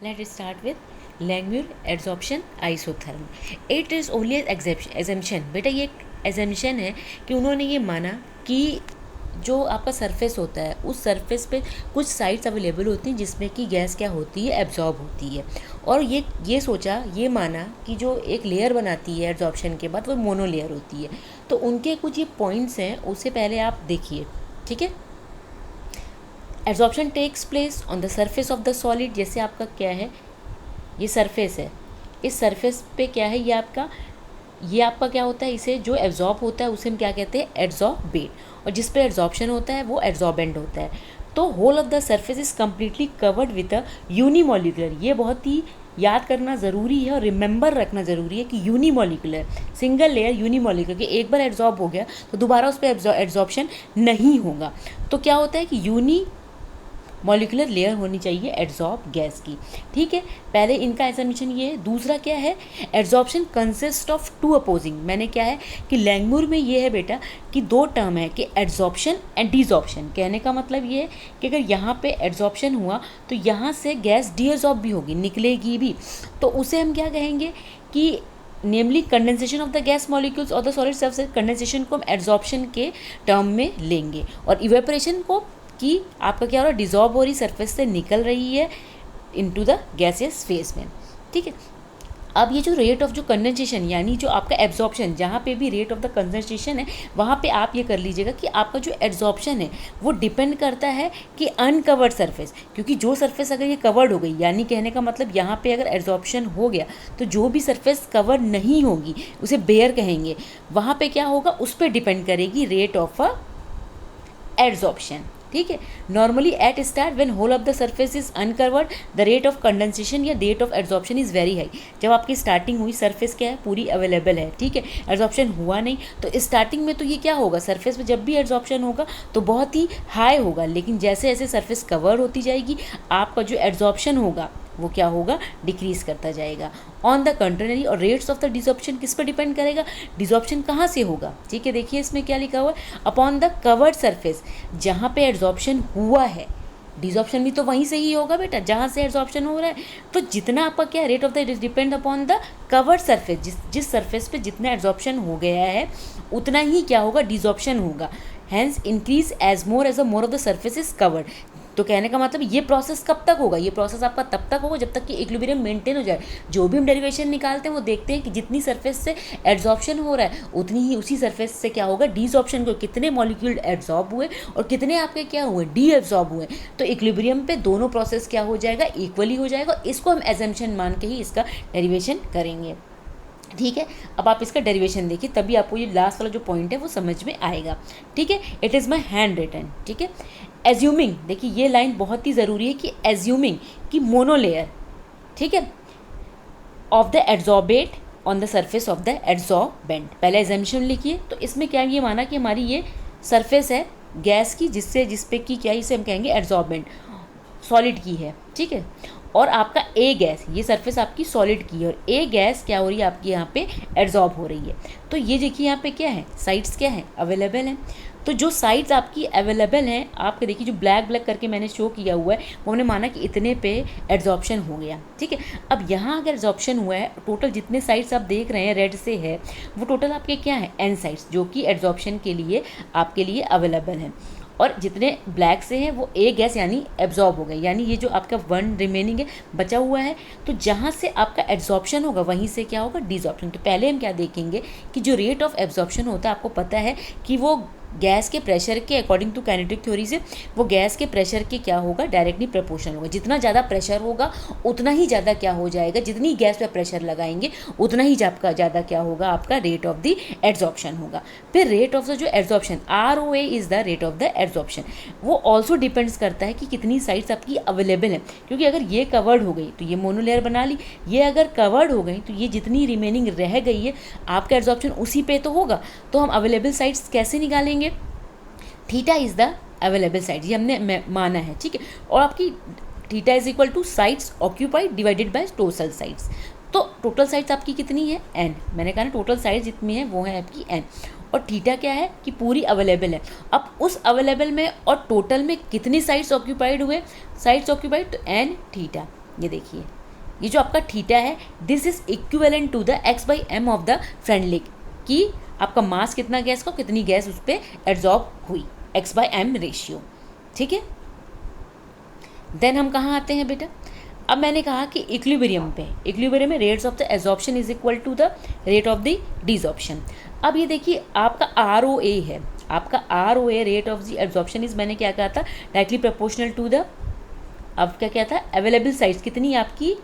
Let us start with Langmuir adsorption isotherm. It is only an assumption. बेटा ये एक assumption है कि उन्होंने ये माना कि जो आपका सरफेस होता है उस सरफेस पे कुछ साइट्स अवेलेबल होती हैं जिसमें कि गैस क्या होती है, एब्जॉर्ब होती है। और ये सोचा, ये माना कि जो एक लेयर बनाती है एब्जॉर्प्शन के बाद वो मोनो लेयर होती है। तो उनके कुछ ये पॉइंट्स हैं, उससे पहले आप देखिए, ठीक है। Absorption takes place on the surface of the solid. जैसे आपका क्या है, ये सरफेस है, इस सरफेस पे क्या है, ये आपका क्या होता है, इसे जो एब्जॉर्ब होता है उसे हम क्या कहते हैं, एड्जॉर्बेट। और जिस पे एड्जॉर्प्शन होता है वो एड्जॉर्बेंट होता है। तो whole of the surface is completely covered with a unimolecular. ये बहुत ही याद करना ज़रूरी है और रिमेंबर रखना ज़रूरी है कि यूनिमोलिकुलर, सिंगल लेयर यूनिमोलिकुलर, कि एक बार एब्जॉर्ब हो गया तो दोबारा उस पर एब्जॉर्प्शन नहीं होगा। तो क्या होता है कि यूनी मॉलिकुलर लेयर होनी चाहिए एड्जॉर्ब गैस की, ठीक है। पहले इनका एसम्पशन ये है। दूसरा क्या है, adsorption consist of to opposing. मैंने क्या है कि लैंगमुर में ये है बेटा कि दो टर्म है कि एड्जॉर्प्शन एंड डिजॉर्प्शन। कहने का मतलब ये है कि अगर यहाँ पे एड्जॉर्प्शन हुआ तो यहाँ से गैस डीएब्जॉर्ब भी होगी, निकलेगी भी। तो उसे हम क्या कहेंगे कि namely condensation of the gas molecules और द सॉलिड सरफेस। कंडेंसेशन को हम एड्जॉर्प्शन के टर्म में लेंगे और इवेपोरेशन को कि आपका क्या हो रहा है, डिजॉल्व हो रही, सरफेस से निकल रही है इनटू द गैसियस फेज में, ठीक है। अब ये जो रेट ऑफ जो कंडेंसेशन यानी जो आपका एब्जॉर्प्शन, जहाँ पे भी रेट ऑफ द कंडेंसेशन है वहाँ पे आप ये कर लीजिएगा कि आपका जो एब्जॉर्प्शन है वो डिपेंड करता है कि अनकवर्ड सरफेस। क्योंकि जो सरफेस अगर ये कवर्ड हो गई, यानी कहने का मतलब यहाँ पे अगर एब्जॉर्प्शन हो गया तो जो भी सरफेस कवर नहीं होगी उसे बेयर कहेंगे, वहाँ पे क्या होगा, उस पर डिपेंड करेगी रेट ऑफ अ एब्जॉर्प्शन, ठीक है। Normally at start when whole of the surface is uncovered the rate of condensation या rate of absorption is very high. जब आपकी स्टार्टिंग हुई, सरफेस क्या है, पूरी अवेलेबल है, ठीक है, एब्जॉर्प्शन हुआ नहीं, तो स्टार्टिंग में तो ये क्या होगा, सरफेस पे जब भी एब्जॉर्प्शन होगा तो बहुत ही हाई होगा। लेकिन जैसे जैसे सरफेस कवर होती जाएगी आपका जो एब्जॉर्प्शन होगा वो क्या होगा, डिक्रीज करता जाएगा। ऑन द कंट्रेरी, और रेट्स ऑफ द डिजॉर्प्शन किस पर डिपेंड करेगा, डिजॉर्प्शन कहाँ से होगा, ठीक है। देखिए इसमें क्या लिखा हुआ है, अपॉन द कवर्ड सरफेस, जहाँ पे एब्जॉर्प्शन हुआ है। डिजॉर्प्शन भी तो वहीं से ही होगा बेटा जहाँ से एब्जॉर्प्शन हो रहा है। तो जितना आपका क्या rate of the depend upon the curved surface, जिस सरफेस पे जितना एब्जॉर्प्शन हो गया है उतना ही क्या होगा, डिजॉर्प्शन होगा। Hence increase as more of the surface is covered. तो कहने का मतलब ये प्रोसेस कब तक होगा, ये प्रोसेस आपका तब तक होगा जब तक कि इक्विलिब्रियम मेंटेन हो जाए। जो भी हम डेरिवेशन निकालते हैं वो देखते हैं कि जितनी सरफेस से एब्जॉर्प्शन हो रहा है उतनी ही उसी सरफेस से क्या होगा, डिसऑर्प्शन को, कितने मॉलिक्यूल एब्जॉर्ब हुए और कितने आपके क्या हुए, डी एब्जॉर्ब हुए। तो इक्विलिब्रियम पे दोनों प्रोसेस क्या हो जाएगा, इक्वली हो जाएगा। इसको हम एजम्पशन मान के ही इसका डेरिवेशन करेंगे, ठीक है। अब आप इसका डेरिवेशन देखिए, तभी आपको ये लास्ट वाला जो पॉइंट है वो समझ में आएगा, ठीक है। It is my handwritten, ठीक है। एज्यूमिंग, देखिए ये लाइन बहुत ही ज़रूरी है कि एज्यूमिंग कि मोनोलेयर, ठीक है, of the adsorbate on the surface of the adsorbent. पहले एजम्पशन लिखिए। तो इसमें क्या ये माना कि हमारी ये सरफेस है गैस की, जिस पे की क्या, इसे हम कहेंगे एड्जॉर्बेंट, सॉलिड की है, ठीक है। और आपका ए गैस, ये सरफेस आपकी सॉलिड की है और ए गैस क्या हो रही है आपकी यहाँ पे एड्जॉर्ब हो रही है। तो ये देखिए यहाँ पे क्या है, साइड्स क्या है, अवेलेबल हैं। तो जो साइड्स आपकी अवेलेबल हैं, आपके देखिए जो ब्लैक ब्लैक करके मैंने शो किया हुआ है वो हमने माना कि इतने पे एड्जॉर्प्शन हो गया, ठीक है। अब यहाँ अगर एड्जॉर्प्शन हुआ है, टोटल जितने साइड्स आप देख रहे हैं रेड से है वो टोटल आपके क्या है, एन साइड्स, जो कि एड्जॉर्प्शन के लिए आपके लिए अवेलेबल हैं। और जितने ब्लैक से हैं वो ए गैस यानी एब्जॉर्ब हो गए, यानी ये जो आपका वन रिमेनिंग है बचा हुआ है। तो जहाँ से आपका एब्जॉर्प्शन होगा वहीं से क्या होगा, डिजॉर्प्शन। तो पहले हम क्या देखेंगे कि जो रेट ऑफ एब्जॉर्प्शन होता है आपको पता है कि वो गैस के प्रेशर के अकॉर्डिंग टू काइनेटिक थ्योरी से वो गैस के प्रेशर के क्या होगा, डायरेक्टली प्रोपोर्शनल होगा। जितना ज़्यादा प्रेशर होगा उतना ही ज़्यादा क्या हो जाएगा, जितनी गैस पे प्रेशर लगाएंगे उतना ही आपका ज़्यादा क्या होगा, आपका रेट ऑफ द एड्जॉर्प्शन होगा। फिर रेट ऑफ द जो adsorption, ROA is the rate of the adsorption, वो ऑल्सो डिपेंड्स करता है कि कितनी साइड्स आपकी अवेलेबल है। क्योंकि अगर ये कवर्ड हो गई तो ये मोनोलेयर बना ली, ये अगर कवर्ड हो गई तो ये जितनी रिमेनिंग रह गई है आपका एड्जॉर्प्शन उसी पे तो होगा। तो हम अवेलेबल साइड्स कैसे निकालेंगे, theta is the available side, ये हमने माना है, ठीक है। और आपकी theta is equal two sides occupied divided by total sides. तो टोटल साइड्स आपकी कितनी है, n। मैंने कहा ना टोटल साइड्स जितनी है वो है आपकी n। और थीटा क्या है कि पूरी अवेलेबल है। अब उस अवेलेबल में और टोटल में कितनी साइड्स ऑक्यूपाइड हुए, साइड्स ऑक्यूपाइड तो n थीटा, ये देखिए, ये जो आपका थीटा है this is equivalent to the x by m of the Freundlich, कि आपका मास कितना गैस को, कितनी गैस उस पर एब्जॉर्ब हुई, x बाई एम रेशियो। ठीक है, देन हम कहाँ आते हैं बेटा, अब मैंने कहा कि इक्विलिब्रियम पे, इक्विलिब्रियम में rates of the absorption is equal to the rate of the desorption. अब ये देखिए आपका ROA है, आपका ROA rate of the absorption is, मैंने क्या कहा था, डायरेक्टली प्रोपोर्शनल टू द, अब क्या था, अवेलेबल साइट्स कितनी आपकी,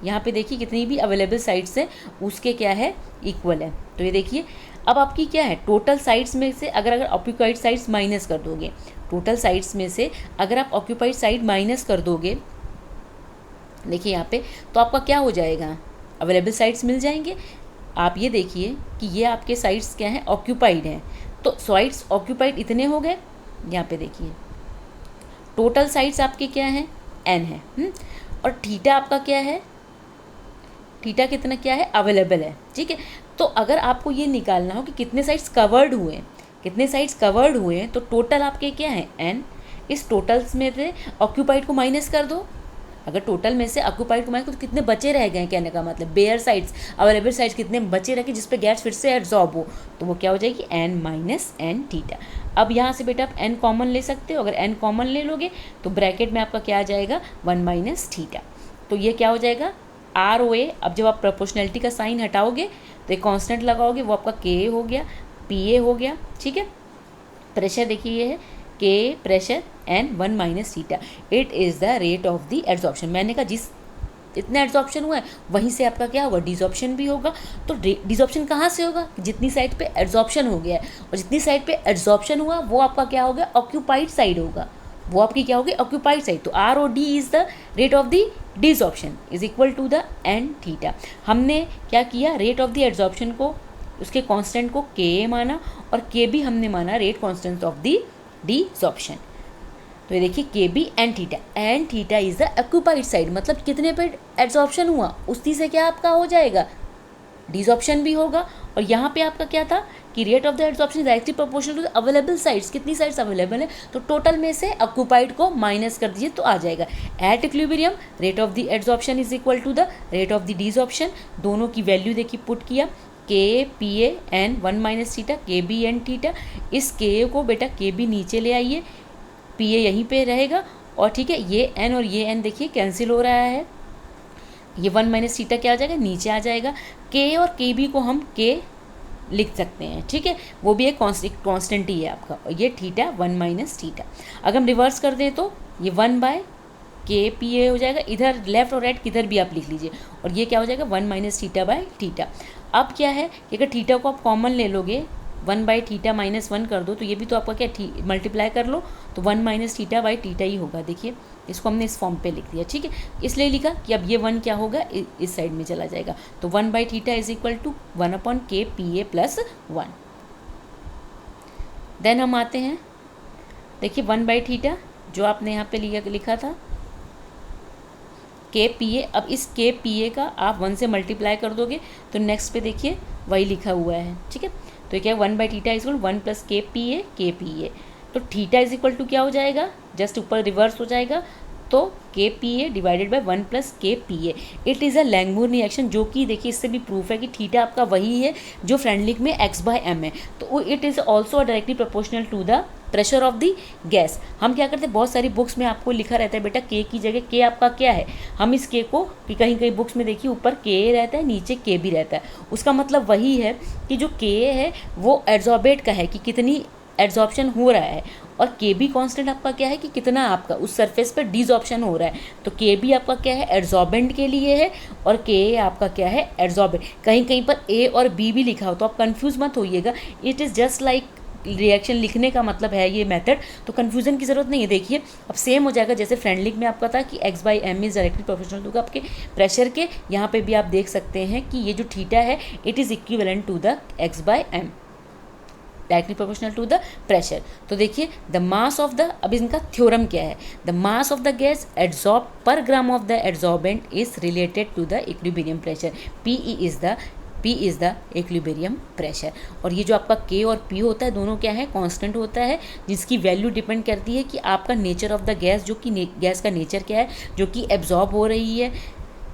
यहाँ पे देखिए कितनी भी अवेलेबल साइट्स है उसके क्या है, इक्वल है। तो ये देखिए अब आपकी क्या है, टोटल साइट्स में से अगर ऑक्यूपाइड साइट्स माइनस कर दोगे, टोटल साइट्स में से अगर आप ऑक्यूपाइड साइट माइनस कर दोगे, देखिए यहाँ पे, तो आपका क्या हो जाएगा, अवेलेबल साइट्स मिल जाएंगे। आप ये देखिए कि ये आपके साइट्स क्या हैं, ऑक्यूपाइड हैं, तो साइट्स ऑक्यूपाइड इतने हो गए। यहाँ पे देखिए टोटल साइट्स आपके क्या हैं, n है, और थीटा आपका क्या है, थीटा कितना क्या है, अवेलेबल है। ठीक है, तो अगर आपको ये निकालना हो कि कितने साइट्स कवर्ड हुए हैं, कितने साइट्स कवर्ड हुए हैं, तो टोटल आपके क्या है, n, इस टोटल्स में से ऑक्यूपाइड को माइनस कर दो। अगर टोटल में से ऑक्यूपाइड को माइनस तो कितने बचे रह गए, कहने का मतलब बेयर साइट्स, अवेलेबल साइट्स कितने बचे रह गए जिस पे गैस फिर से एब्जॉर्ब हो, तो वो क्या हो जाएगी, n माइनस n थीटा। अब यहाँ से बेटा आप n कॉमन ले सकते हो, अगर n कॉमन ले लोगे तो ब्रैकेट में आपका क्या आ जाएगा, 1 माइनस थीटा। तो ये क्या हो जाएगा, ROA। अब जब आप प्रोपोर्शनैलिटी का साइन हटाओगे तो एक कांस्टेंट लगाओगे, वो आपका K हो गया, PA हो गया। ठीक है, प्रेशर देखिए ये है K pressure and 1 minus theta, it is the rate of the absorption. मैंने कहा जिस इतना एब्जॉर्प्शन हुआ है वहीं से आपका क्या होगा, डिसॉर्प्शन भी होगा। तो डिसॉर्प्शन कहाँ से होगा, जितनी साइड पे एब्जॉर्प्शन हो गया है, और जितनी साइड पे एब्जॉर्प्शन हुआ वो आपका क्या होगा, ऑक्यूपाइड साइड होगा, वो आपकी क्या होगी, ऑक्यूपाइड साइड। तो ROD is the rate of the desorption is equal to the n theta. हमने क्या किया, रेट ऑफ द एब्जॉर्प्शन को, उसके कांस्टेंट को K माना, और K भी हमने माना rate constant of the desorption. तो ये देखिए K B n theta is the occupied side, मतलब कितने पे एब्जॉर्प्शन हुआ उसी से क्या आपका हो जाएगा, डिसॉर्प्शन भी होगा। और यहाँ पे आपका क्या था कि rate of the absorption directly proportional to the available sites, कितनी साइट्स अवेलेबल है, तो टोटल में से ऑक्यूपाइड को माइनस कर दीजिए तो आ जाएगा। At equilibrium rate of the absorption is equal to the rate of the desorption. दोनों की वैल्यू देखिए पुट किया, K PA n 1 minus theta, K B n theta. इस K को बेटा K B नीचे ले आइए, PA यहीं पे रहेगा, और ठीक है ये n और ये n देखिए कैंसिल हो रहा है, ये 1 माइनस थीटा क्या आ जाएगा, नीचे आ जाएगा। K और KB को हम K लिख सकते हैं, ठीक है, वो भी एक कांस्टेंट ही है आपका, और ये थीटा 1 माइनस थीटा। अगर हम रिवर्स कर दें तो ये 1 बाय K PA हो जाएगा, इधर लेफ्ट और राइट किधर भी आप लिख लीजिए, और ये क्या हो जाएगा 1 माइनस थीटा बाय थीटा। अब क्या है कि अगर थीटा को आप कॉमन ले लोगे, 1 बाई थीटा माइनस 1 कर दो, तो ये भी तो आपका क्या मल्टीप्लाई कर लो, तो 1 माइनस थीटा बाई थीटा ही होगा। देखिए इसको हमने इस फॉर्म पे लिख दिया, ठीक है, इसलिए लिखा कि अब ये 1 क्या होगा, इस साइड में चला जाएगा, तो 1 by theta is equal to 1 upon K PA plus 1। Then हम आते हैं, देखिए 1 बाई थीटा जो आपने यहाँ पे लिखा था K PA, अब इस K PA का आप 1 से मल्टीप्लाई कर दोगे तो नेक्स्ट पे देखिए वही लिखा हुआ है, ठीक है, तो ये क्या है 1 by theta is equal 1 plus K PA, तो थीटा इज इक्वल टू क्या हो जाएगा, जस्ट ऊपर रिवर्स हो जाएगा, तो K PA divided by 1 plus K PA। It is a Langmuir reaction, जो कि देखिए इससे भी प्रूफ है कि थीटा आपका वही है जो फ्रेंडलिक में x बाय m है, तो it is also directly proportional to the pressure of the gas. हम क्या करते हैं, बहुत सारी बुक्स में आपको लिखा रहता है बेटा K की जगह K आपका क्या है, हम इस K को कि कहीं कहीं बुक्स में देखिए ऊपर K रहता है नीचे K भी रहता है, उसका मतलब वही है कि जो K है वो एड्जॉर्बेट का है कि कितनी एड्जॉर्प्शन हो रहा है, और K भी कांस्टेंट आपका क्या है कि कितना आपका उस सरफेस पर डिसऑर्प्शन हो रहा है, तो K भी आपका क्या है एड्जॉर्बेंट के लिए है, और K आपका क्या है एड्जॉर्बेंट। कहीं कहीं पर A और B भी लिखा हो तो आप कंफ्यूज मत होइएगा, it is just like reaction लिखने का मतलब है ये मेथड, तो कन्फ्यूजन की ज़रूरत नहीं है। देखिए अब सेम हो जाएगा जैसे फ्रेंडलिक में आपका था कि x by m is directly proportional to आपके प्रेशर के, यहाँ पे भी आप देख सकते हैं कि ये जो थीटा है it is equivalent to the x by m, directly proportional to the pressure. तो देखिए द मास ऑफ द, अब इनका थ्योरम क्या है, the mass of the gas adsorb per gram of the adsorbent is related to the equilibrium pressure, PE is the P is the equilibrium pressure. और ये जो आपका K और P होता है दोनों क्या है, कांस्टेंट होता है, जिसकी वैल्यू डिपेंड करती है कि आपका नेचर ऑफ द गैस, जो कि गैस का नेचर क्या है, जो कि एब्जॉर्ब हो रही है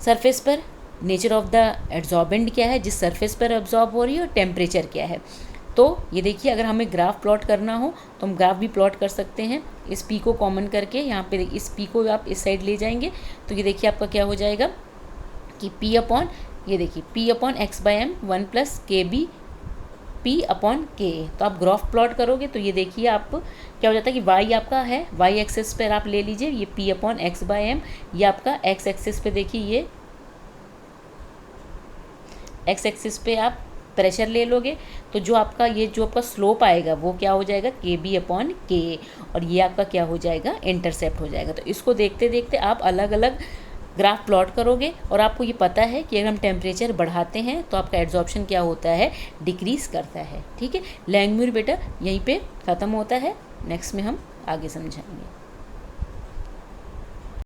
सरफेस पर, नेचर ऑफ द एब्जॉर्बेंट क्या है, जिस सरफेस पर एब्जॉर्ब हो रही है, और टेम्परेचर क्या है। तो ये देखिए, अगर हमें ग्राफ प्लॉट करना हो तो हम ग्राफ भी प्लॉट कर सकते हैं। इस P को कॉमन करके यहाँ पे इस P को आप इस साइड ले जाएंगे तो ये देखिए आपका क्या हो जाएगा कि P अपॉन, ये देखिए P upon x/m 1 plus KB P upon K। तो आप ग्राफ प्लॉट करोगे तो ये देखिए आप क्या हो जाता है कि y आपका है, y एक्सिस पर आप ले लीजिए ये P अपॉन x/m, ये आपका x एक्सिस पे देखिए, ये x एक्सिस पे आप प्रेशर ले लोगे तो जो आपका ये जो आपका स्लोप आएगा वो क्या हो जाएगा, KB अपॉन K, और ये आपका क्या हो जाएगा, इंटरसेप्ट हो जाएगा। तो इसको देखते देखते आप अलग अलग ग्राफ प्लॉट करोगे और आपको ये पता है कि अगर हम टेम्परेचर बढ़ाते हैं तो आपका एड्जॉर्प्शन क्या होता है, डिक्रीज़ करता है। ठीक है, लैंगम्यूर बेटा यहीं पे ख़त्म होता है, नेक्स्ट में हम आगे समझाएंगे।